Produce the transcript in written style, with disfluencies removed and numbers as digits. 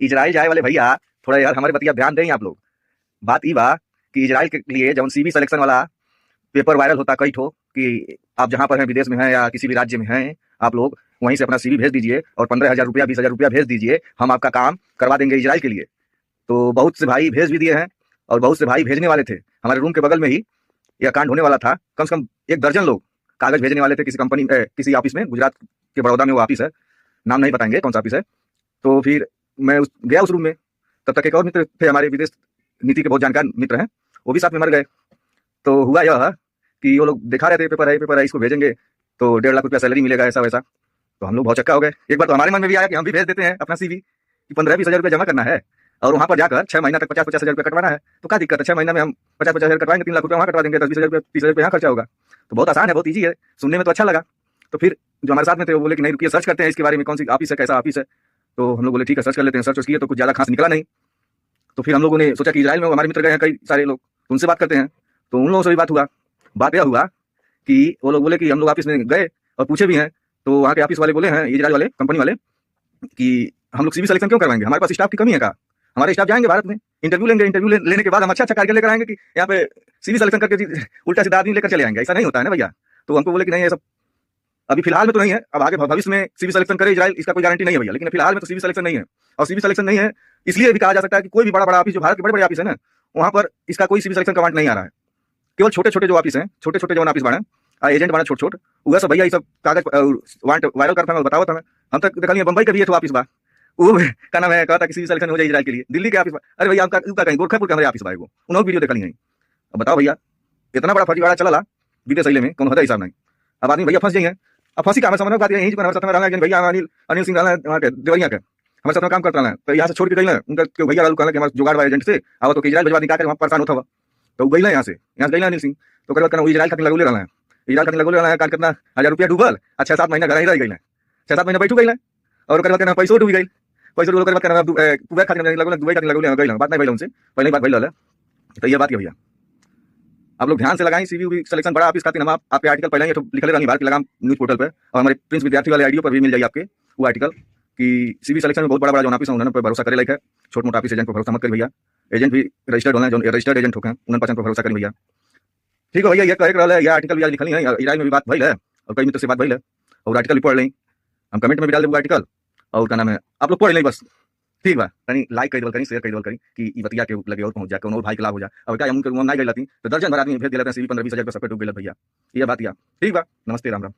Israel जाए वाले भैया थोड़ा यार हमारे बतिया ध्यान दें आप लोग। बात ई बा कि इजराइल के लिए जब सीवी सिलेक्शन वाला पेपर वायरल होता कई ठो कि आप जहाँ पर हैं विदेश में हैं या किसी भी राज्य में हैं, आप लोग वहीं से अपना सीवी भेज दीजिए और 15,000 रुपया 20,000 रुपया भेज दीजिए, हम आपका काम करवा देंगे इजराइल के लिए। तो बहुत से भाई भेज भी दिए हैं और बहुत से भाई भेजने वाले थे। हमारे रूम के बगल में ही यह कांड होने वाला था। कम से कम 1 दर्जन लोग कागज भेजने वाले थे किसी कंपनी किसी ऑफिस में, गुजरात के बड़ौदा में वो ऑफिस है, नाम नहीं बताएंगे कौन सा ऑफिस है। तो फिर मैं गया उस रूम में, तब तक एक और मित्र थे हमारे, विदेश नीति के बहुत जानकार मित्र हैं, वो भी साथ में मर गए। तो हुआ यह कि वो लोग दिखा रहे थे पेपर है इसको भेजेंगे तो 1.5 लाख रुपया सैलरी मिलेगा ऐसा वैसा। तो हम लोग बहुत चक्का हो गए। एक बार तो हमारे मन में भी आया कि हम भी भेज देते हैं अपना सीवी कि 15-20 हज़ार रुपया जमा करना है और वहाँ पर जाकर 6 महीना तक 50-50 हज़ार रुपया कटवाना है। तो क्या दिक्कत है, 6 महीना में हम 50-50 हज़ार कटवाएंगे, 3 लाख रुपया वहाँ कटवा देंगे, 10-20 हज़ार रुपया 30 हज़ार रुपया यहाँ खर्चा होगा। तो बहुत आसान है, बहुत ईजी है, सुनने में तो अच्छा लगा। तो फिर जो हमारे साथ में थे वो बोले कि नहीं रुकिए, सर्च करते हैं इसके बारे में, कौन सी ऑफिस है, कैसा ऑफिस है। तो हम लोग बोले ठीक है सर्च कर लेते हैं। सर्च किए तो कुछ ज़्यादा खास निकला नहीं। तो फिर हम लोगों ने सोचा कि इजराइल में हमारे मित्र गए हैं कई सारे लोग, तो उनसे बात करते हैं। तो उन लोगों से भी बात हुआ। बात यह हुआ कि वो लोग बोले कि हम लोग ऑफिस में गए और पूछे भी हैं, तो वहाँ के ऑफिस वाले बोले हैं, इजराइल वाले कंपनी वाले, कि हम लोग सीवी सिलेक्शन क्यों करवाएंगे, हमारे पास स्टाफ की कमी है का, हमारे स्टाफ जाएंगे भारत में, इंटरव्यू लेंगे, लेने के बाद हम अच्छा करके लेकर आएंगे कि यहाँ पे सीवी सिलेक्शन करके उल्टा सीधा आदमी लेकर चले आएंगे, ऐसा नहीं होता है ना भैया। तो हमको बोले कि नहीं ये सब अभी फिलहाल में तो नहीं है, अब आगे भविष्य में सीवी सिलेक्शन करे इजराइल, इसका कोई गारंटी नहीं है भैया, लेकिन फिलहाल में तो सीवी सिलेक्शन नहीं है। और सीवी सिलेक्शन नहीं है इसलिए भी कहा जा सकता है कि कोई भी बड़ा ऑफिस जो भारत के बड़े ऑफिस है ना, वहाँ पर इसका कोई सीवी सिलेक्शन का वांट नहीं आ रहा है। केवल छोटे छोटे जो ऑफिस हैं, छोटे छोटे जो ऑफिस बने एजेंट बना छोट वह सब भैया ये सब कागज वांट वायरल करता है, बताओ था हम तक देखा बम्बई का भी है ऑफिस बा, वो का नाम है, कहता कि सीवी सिलेक्शन हो जाए इजराइल के लिए, दिल्ली के ऑफिस। अरे भैया उनका कहीं गोरखपुर का हमारे ऑफिस बा, उन्होंने वीडियो देखा नहीं। अब बताओ भैया इतना बड़ा फर्जीवाड़ा चला विदेश अइले में, कौन होता हिसाब नहीं। अब आदमी भैया फंस जाइए। अब फंसी का समझ बात यही हमारे साथ में रहना भैया, अनिल सिंह रहना वहाँ के देवरिया के हमारे साथ में काम करता है, तो यहाँ से छोड़ के गई ना उनका भैया कहना कि हमारे जुगाड़ एजेंट से आओ तो इजराइल भिजवा निकाल वहाँ परेशान होता हुआ। तो गई ना यहाँ से गई ना अनिल सिंह, तो कर कहना इजराइल खातिर लगोले रहना है, इजराइल खातिर लगोले रहना है, कितना 1,000 रुपया डूबल, 6-7 महीना घर ही रह गई ना, 6-7 महीना बैठू गई ना, और कहना पैसों डूब गई, पैसों डूब कहना दुबई खातिर लगोले, दुबई खातिर लगोले गई, बात नहीं भैया उनसे पहले बात भैया। तो ये बात है भैया, आप लोग ध्यान से लगाएं। सीवी सिलेक्शन बड़ा ऑफिस खातिर हम आपके आर्टिकल पहले ही लिखले रही भारत के लगाम न्यूज पोर्टल पर, और हमारे प्रिंस विद्यार्थी वाले आईडियो पर भी मिल जाए आपके वो आर्टिकल कि सीवी सिलेक्शन में बहुत बड़ा जो ऑफिस है उन्होंने पर भरोसा करे लायक है। छोट मोटा ऑफिस एजेंट पर भरोसा मत करिए भैया, एजेंट भी रजिस्टर्ड होना है, जो रजिस्टर्ड एजेंट होकर उन पर भरोसा करें भैया। ठीक है भैया, ये कह रहा है, यह आर्टिकल भी आज लिखल है, इजराइल में भी बात भइल है और कई मित्र से बात भइल है, और आर्टिकल भी पढ़ लें, हम कमेंट में भी डाल देंगे आर्टिकल, और क्या नाम है आप लोग पढ़ लें बस। ठीक बा, कहीं लाइक कर देवल कहीं, शेयर कर देवल कहीं कि ई बतिया के लगे और पहुंच जाए, और भाई के लाभ हो जाए। अब क्या हम नहीं गई लाती तो दर्जन भर आदमी भेज दिया सीवी 15-20 हज़ार रुपया सब पे डूब गए भैया, ये बात या। ठीक बा, नमस्ते, राम राम।